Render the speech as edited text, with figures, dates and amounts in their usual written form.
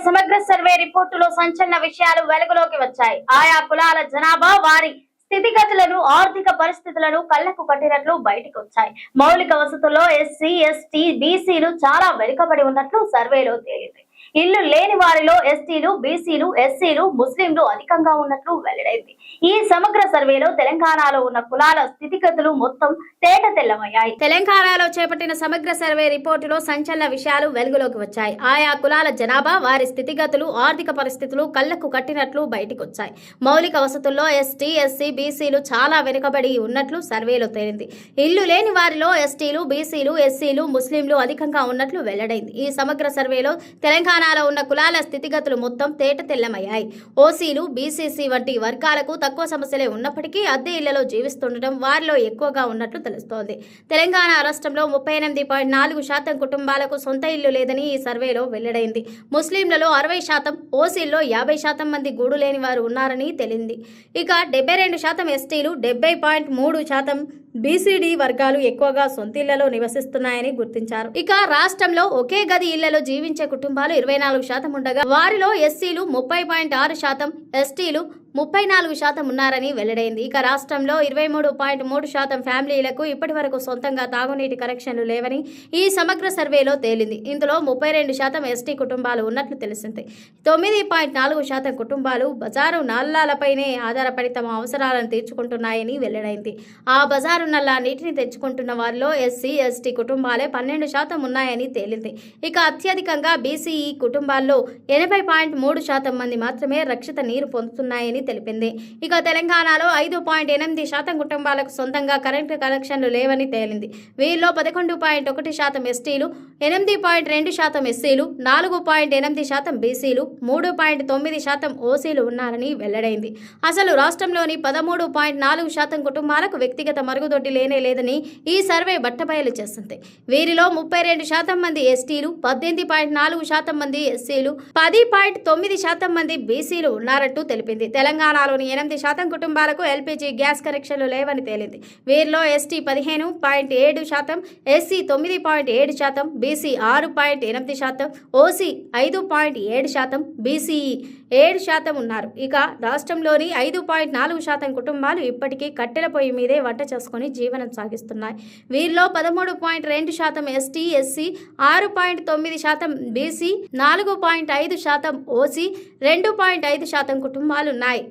సమగ్ర సర్వే రిపోర్టులో సంచలన విషయాలు వెలుగులోకి వచ్చాయి. ఆయా కులాల జనాభా, వారి స్థితిగతులను, ఆర్థిక పరిస్థితులను కళ్లకు కట్టినట్లు బయటకు వచ్చాయి. మౌలిక వసతుల్లో ఎస్సీ, ఎస్టీ, బీసీలు చాలా వెనుకబడి ఉన్నట్లు సర్వేలో తేలింది. ఇల్లు లేని వారిలో ఎస్టీలు, బీసీలు, ఎస్సీలు, ముస్లింలు అధికంగా ఉన్నట్లు వెల్లడైంది. ఈ సమగ్ర సర్వేలో తెలంగాణలో ఉన్న కులాల స్థితిగతులు మొత్తం తేట తెల్లమయ్యాయి. తెలంగాణలో చేపట్టిన సమగ్ర సర్వే రిపోర్టులో సంచలన విషయాలు వెలుగులోకి వచ్చాయి. ఆయా కులాల జనాభా, వారి స్థితిగతులు, ఆర్థిక పరిస్థితులు కళ్లకు కట్టినట్లు బయటకు వచ్చాయి. మౌలిక వసతుల్లో ఎస్టీ, ఎస్సీ, బీసీలు చాలా వెనుకబడి ఉన్నట్లు సర్వేలో తేలింది. ఇల్లు లేని వారిలో ఎస్టీలు, బీసీలు, ఎస్సీలు, ముస్లింలు అధికంగా ఉన్నట్లు వెల్లడైంది. ఈ సమగ్ర సర్వేలో తెలంగాణలో ఉన్న కులాల స్థితిగతులు మొత్తం తేట తెల్లమయ్యాయి. ఓసీలు, బీసీసీ వంటి వర్గాలకు తక్కువ సమస్యలే ఉన్నప్పటికీ అద్దె ఇళ్లలో జీవిస్తుండటం వారిలో ఎక్కువగా ఉన్నట్లు తెలుస్తోంది. తెలంగాణ రాష్ట్రంలో 38.4% కుటుంబాలకు సొంత ఇల్లు లేదని ఈ సర్వేలో వెల్లడైంది. ముస్లింలలో 60%, ఓసీల్లో 50% మంది గూడు లేని వారు ఉన్నారని తేలింది. ఇక 72% ఎస్టీలు, 70.3% బీసీడీ వర్గాలు ఎక్కువగా సొంత ఇళ్లలో నివసిస్తున్నాయని గుర్తించారు. ఇక రాష్ట్రంలో ఒకే గది ఇళ్లలో జీవించే కుటుంబాలు 24% ఉండగా వారిలో ఎస్సీలు 30.6%, ఎస్టీలు 34% ఉన్నారని వెల్లడైంది. ఇక రాష్ట్రంలో 23.3% ఫ్యామిలీలకు ఇప్పటి వరకు సొంతంగా తాగునీటి కనెక్షన్లు లేవని ఈ సమగ్ర సర్వేలో తేలింది. ఇందులో 32% ఎస్టీ కుటుంబాలు ఉన్నట్లు తెలిసింది. 9.4% కుటుంబాలు బజారు నల్లాలపైనే ఆధారపడి తమ అవసరాలను తీర్చుకుంటున్నాయని వెల్లడైంది. ఆ బజారు నల్లా నీటిని తెచ్చుకుంటున్న వారిలో ఎస్సీ, ఎస్టీ కుటుంబాలే 12% ఉన్నాయని తేలింది. ఇక అత్యధికంగా బీసీఈ కుటుంబాల్లో 80.3% మంది మాత్రమే రక్షిత నీరు పొందుతున్నాయని తెలిపింది. ఇక తెలంగాణలో 5.8% కుటుంబాలకు సొంతంగా కరెంటు కనెక్షన్లు లేవని తేలింది. వీరిలో 11.1% ఎస్టీలు, 8.2% ఎస్సీలు, 4.8% బీసీలు, 3.9% ఓసీలు ఉన్నారని వెల్లడైంది. అసలు రాష్ట్రంలోని 13.4% కుటుంబాలకు వ్యక్తిగత మరుగుదొడ్డి లేదని ఈ సర్వే బట్టబయలు చేసింది. వీరిలో 32% మంది ఎస్టీలు, 18.4% మంది ఎస్సీలు, 10.9% మంది బీసీలు ఉన్నారంటూ తెలిపింది. తెలంగాణలోని 8% కుటుంబాలకు ఎల్పీజీ గ్యాస్ కనెక్షన్లు లేవని తేలింది. వీరిలో ST 15.7%, SC 9.7%, BC 6.8%, OC 5.7%, BCE 7% ఉన్నారు. ఇక రాష్ట్రంలోని 5.4% కుటుంబాలు ఇప్పటికీ కట్టెల పొయ్యి మీదే వంట చేసుకుని జీవనం సాగిస్తున్నాయి. వీరిలో 13.2% ఎస్టీ, ఎస్సీ, 6.9% బీసీ, 4.5% ఓసీ, 2.5% కుటుంబాలు ఉన్నాయి.